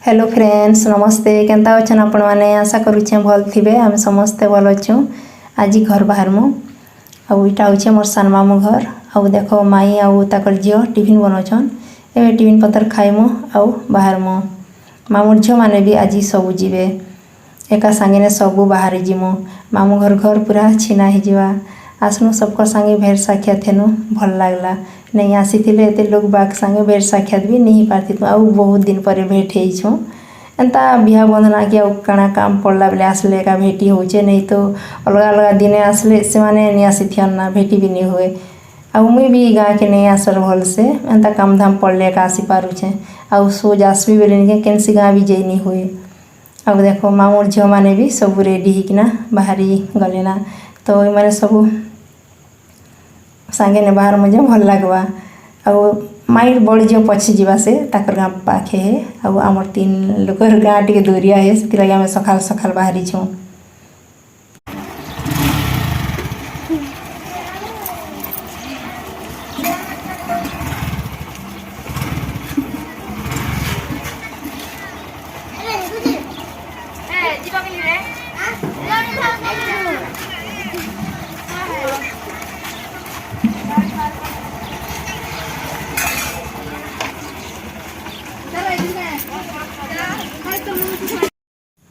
Hello friends नमस्ते Kenta अच्छन आपण मैंने आशा करुचे भल थे आम समस्ते भल अच्छु आज घर बाहरमु आउ इटा हूँ मोर सान मामू घर आउ देख माई आउ ताकर झील टिफिन बनाउछन एवं टिफिन पतर खाइमु आउ बाहरमु मामूर झील मैंने भी आज सबू जीवे एका सांगे सबू बाहर जीमु मामू घर घर पूरा छिना हिजा आसनु सबको सांगे भेट साक्षात हेनु भल लगला नहीं आसी एत लोग बाग सांगे भेट साक्षात भी नहीं पार्थी आउ बहुत दिन पर भेट हो एंता बिहा बंधना कि काना काम पड़ला बेले आसले एका भेटी होचे नहीं तो अलग अलग दिने आसले से माने नहीं आसी ना भेटी भी नहीं हुए आउ मुई भी गाँ के नहीं आसर भल से एंता काम धाम पड़ले एका आसी पारुछे आउ सोज आसबी बेले नहीं केनसी गाँ भी जाई नहीं हुए आउ देखो मामूर झील मैंने भी सब रेडी होकिना बाहरी गले ना तो मैंने सब सांगे ने बाहर मुझे भल लगवा आउ माइर बड़ झील पछी जावा से ताकर गाँ पाखे है आउ आमर तीन लोग गाँ टे दूरिया है से लगे आम सकाल सकाल बाहरी छूँ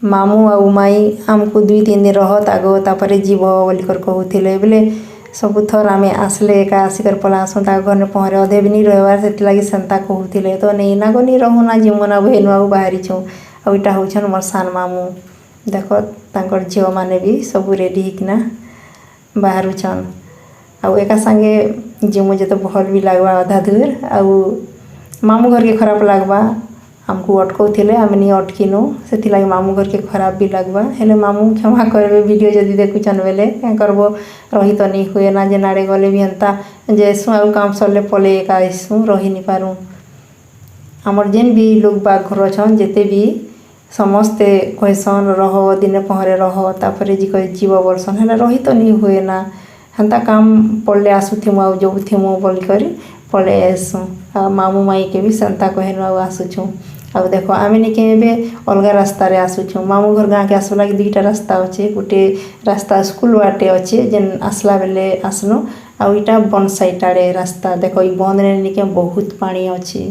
मामू आउ माई आमको 2-3 दिन रहत आगो तापर जीव बोलिकर कहते बोले सब थर आम आसले एका आसिकर पला आसू घर में पहरे अधे भी नहीं रहार से लगे सेंता कहते तो नहीं ना गनी रहूना जीवना भेनु आउ बाहरी छूँ आउ इटा हूँ मोर सान मामू देख तांकर झील मैंने भी सब रेडी होकिना बाहरुछन आउ एका सांगे जीमु जे तो भल भी लगवा अधा दूर आउ मामू घर के खराब लगवा हमको अटकाउले आम नहीं अटकिनु से लगे मामू घर के खराब भी लगवा हेले मामू क्षमा करेंगे वीडियो जदि देखुचन बेले क्या करब रही तो नहीं हुए ना जे नाड़े गले भी एंता जेसु आउ काम सरले पले एका आसू रही नहीं पारू आमर जेन भी लोग बाग घर छन जेते भी समस्ते कहसन रह दिने पहरे रह तापर जी कह जीव बोलसन है रही तो नहीं हुए ना हेन्ता काम पड़ले आसुथिमु आउ जाऊथिमु बोलिकर पले आसू आ मामू माई के भी सेंता कहनु आउ आसुछु आउ देख आम निके अलग रास्ता रे आसुछु मामू घर गाँ के आसू लगे 2टा रास्ता अच्छे गोटे रास्ता स्कूल बाटे अच्छे जेन आसला बेले आसनु आउ इटा बन साइड आड़े रास्ता देख बंद निके बहुत पानी अच्छे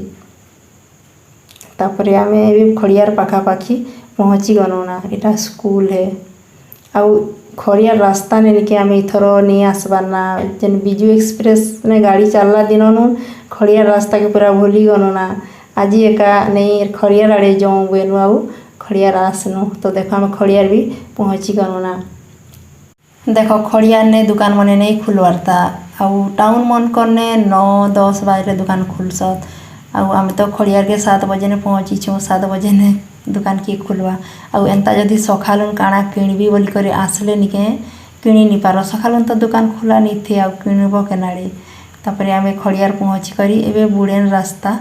तापर आम ए खड़ियार पाखापाखी पहुँची गनु ना इटा स्कूल है आउ खड़ियार रास्ता ने निके आम इथर नहीं आसबार ना जेन बिजू एक्सप्रेस ने गाड़ी चलला दिन नु खड़ियार रास्ता के पूरा भूली गनु ना आज एका नहीं खड़ियार आड़े जाऊँ बेनु आउ खड़ियार आसनु तो देख आम खड़ियार भी पहुँची गनु ना देख खड़ियार ने दुकान मने नहीं खुलवारता आउ टाउन मन करने 9-10 बजे दुकान खुलसत आउ आम तो खड़ियार के 7 बजे ने पहुँची छूँ 7 बजे ने दुकान किए खुलवा आउ एंता जदि सकालुन काଣା किणबी बोली करे आसले निके किणी नहीं पार सकालुन तो दुकान खुला नहीं थे आउ किणब केनाड़े तापर आम खड़ियार पहुँची करी एबे बुड़ेन रास्ता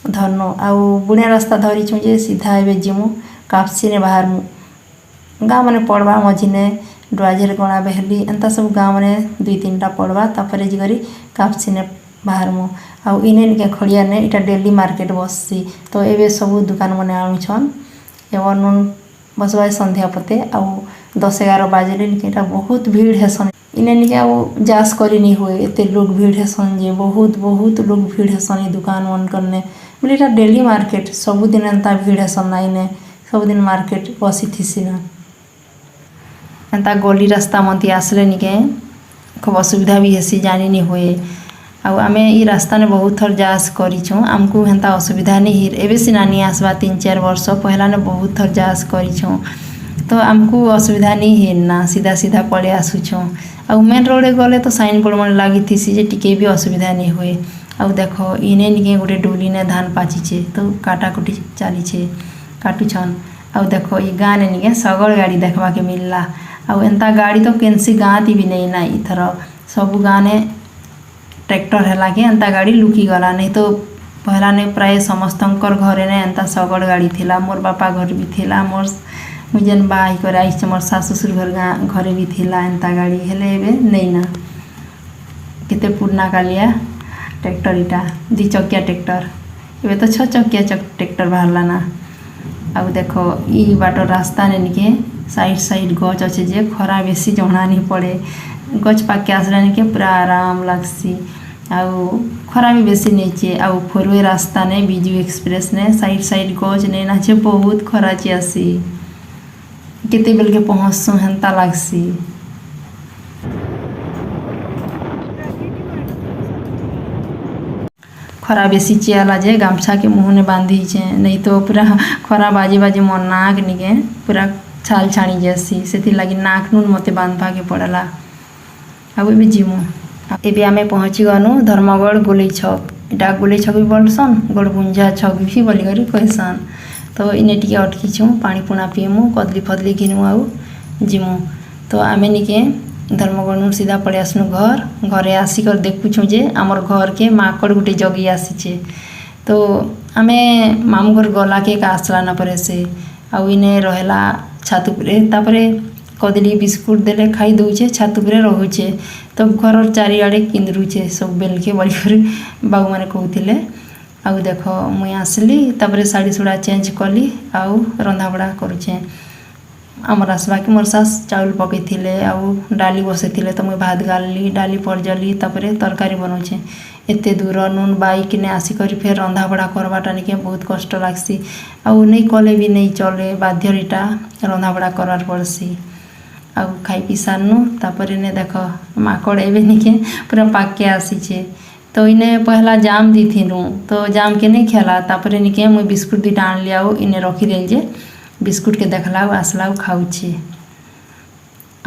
धरनु आउ बुड़ेन रास्ता धरी छूँ जे सीधा एबे जिमु कापसी ने बाहर गाँ मैंने पड़वा मझीने डुआझेर गणा बेहली एंता सब गाँ मैंने 2-3टा पड़वा तापर जी करी कापसी ने बाहर मु आउ इने निके खड़ियार ने इटा डेली मार्केट बससी तो एबे सब दुकान मैंने आणुछन एवं नुन बसवा संध्या पते आउ 10-11 बाजे निके इटा बहुत भीड़ हेसन इने निके आउ जास करी नहीं हुए एते लोग भीड़ हेसन जे बहुत लोग भीड़ हेसन दुकान मन करने बोले इटा डेली मार्केट सब दिन एंता भीड़ हेसन ना इने सब दिन मार्केट बसी थीसी ना एंता गली रास्ता मती आसले निके खूब असुविधा भी हेसी जानी नहीं हुए आउ आमे ई रास्ता ने बहुत थर जास करिछुँ आमको हेन्ता असुविधा नहीं हिर एबे सिना नहीं आसबा 3-4 वर्ष पहला ने बहुत थर जास करिछुँ तो आमको असुविधा नहीं हिर ना सीधा सीधा पड़े आसुछुँ आउ मेन रोडे गले तो साइन बोर्ड मन लगी थी जे टिके भी असुविधा नहीं हुए आउ देख इने निके गोटे डोली ने धान पाचिछे तो काटाकुटी चलीछे काटुछन आउ देख ई गाँ ने निके सगल गाड़ी देखवा के मिलला आउ एंता गाड़ी तो केनसी गाँ भी नहीं ना इथर सब गाँ ने ट्रैक्टर है कि एंता गाड़ी लुकी गला नहीं तो पहला ने प्राय समस्तंकर घरे ने एंता सगड़ गाड़ी थिला मोर बापा घर भी थिला मोर मुझेन बाई कर आई मोर सास ससुर घर घरे भी थिला एंता गाड़ी हेले एबे नहीं ना केते पुरना कालिया ट्रैक्टर इटा 2 चकिया ट्रैक्टर एबे तो 6 चकिया ट्रैक्टर बाहरला ना आउ देख ई बाट रास्ता ने निके साइड साइड गच अच्छे जे खरा बेसी जଣା नहीं पड़े गच पाके आसला निके पूरा आराम लगसी आउ खरा भी बेसी नहीं आउ फोरवे रास्ता ने बिजू एक्सप्रेस ने साइड साइड गच ने नाचे बहुत खरा ची आसी केते बेल के पहुँचसु हेन्ता लगसी खरा बेसी चियाला जे गामछा के मुँह ने बांधी छे नहीं तो पूरा खरा बाजी बाजी मोर नाक निके पूरा छाल छाणी जैसी से लगी नाक नून मते बांधवा के पड़ला आउ ए जीमु एबे आमे पहुँची गनु धर्मगढ़ गोलई छक इटा गोलई छक भी बोलसन गोड़पुंजा छक भी बोली करी कहसन तो इने टिके अटकी छु पानी पुना पीमु कदली फदली घिनू आउ जीमु तो आमे निके धर्मगढ़ नु सीधा पड़े आसनु घरे आसिक देखुछु जे आमर घर के माकड़ गुटे जगी आसीचे तो आमे मामू घर गला के आसला ना परे से आउ इने रहेला छात उपरे तापरे कदली बिस्कुट देले खाई दउछे छात उपरे रहुछे तो घर चारिआडे किंदरुछे सब बेल के बड़ी कर बाबू माने कहउथिले आउ देख मुई आसली तापरे साड़ी सुड़ा चेंज कली आउ रंधा बड़ा करूछे आमर आसवा के मोर सास चाउल पकईथिले आउ डाली बसईथिले तो मुई भात गालली डाली परजली तापरे तरकारी बनौछे एते दूर नून बाइक ने आसिक फेर रंधा बड़ा करवाटा निके बहुत कष्ट लागसी आउ नहीं कले भी नहीं चले बाध्य इटा रंधा बड़ा करवार पड़सी आउ खाई पी सारनु तापरे ने देख माकड़ एबे निके पूरा पाके आसीचे तो इने पहला जाम दी थिनु तो जाम के नहीं खेला तापरे निके मुई बिस्कुट दुटा आनली आउ इने रखी देल जे बिस्कुट के देखला आसला खाऊछे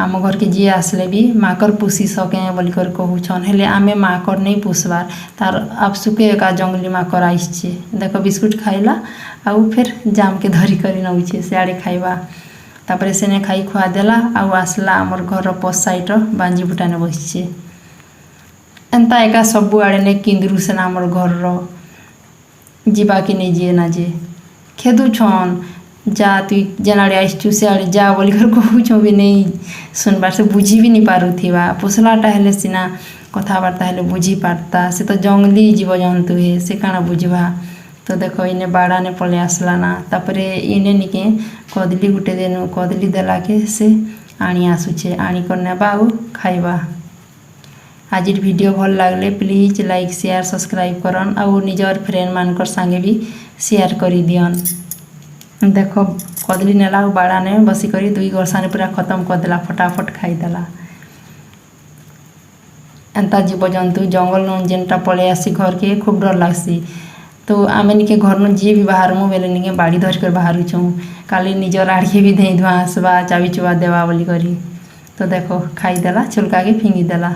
आम घर के जी आसले भी माकर पोषी सके बोलिकर कहूछन हेले आमे माकर नहीं पोसबार तार आपसुके एका जंगली माकर आइछे देख बिस्कुट खाइला आउ फिर जाम के धरी करी नउछे सियाड़े खाइबा तापरे सेने खाई खुआ देला आउ आसला आमर घर पस साइड बांजी बुटाने बसछे एंता एका सबु आड़े ने किंदरू सेना आमर घर जीवा कि नहीं जीए ना जे खेदु छन जा तुई जेनाड़े आइछु सियाड़े जा बोलिकर कहूछ भी नहीं सुनबार से बुझी भी नहीं पारुथिबा पोसलाटा हेले सिना कथाबार्ता हेले बुझी पारता से तो जंगली जीव जंतु है से काना बुझवा तो देखो इने बाड़ा ने पले आसला ना तापरे इने निके कदली गुटे देनु कदली देला के से आनी आसुछे आनी करने बाऊ खाइबा आज वीडियो भल लागले प्लीज लाइक शेयर सब्सक्राइब करन आउ निजर फ्रेंड मानकर संगे भी शेयर करी दियन देख कदली नेला बाड़ा ने बसिक दुई गरसा ने पूरा खत्म करदेला फटाफट खाईदेला एंता जीव जंतु जंगल नु जेनटा पले आसी घर के खूब डर लागसी तो आमे निके घर नु जी भी बाहर मु बेले निके बाड़ी धर कर बाहर छु काली निजर आड़े भी धई धुआ आसबा चाबी चुबा देवा बोली करी तो देखो खाईदेला छुलका के फिंगी देला।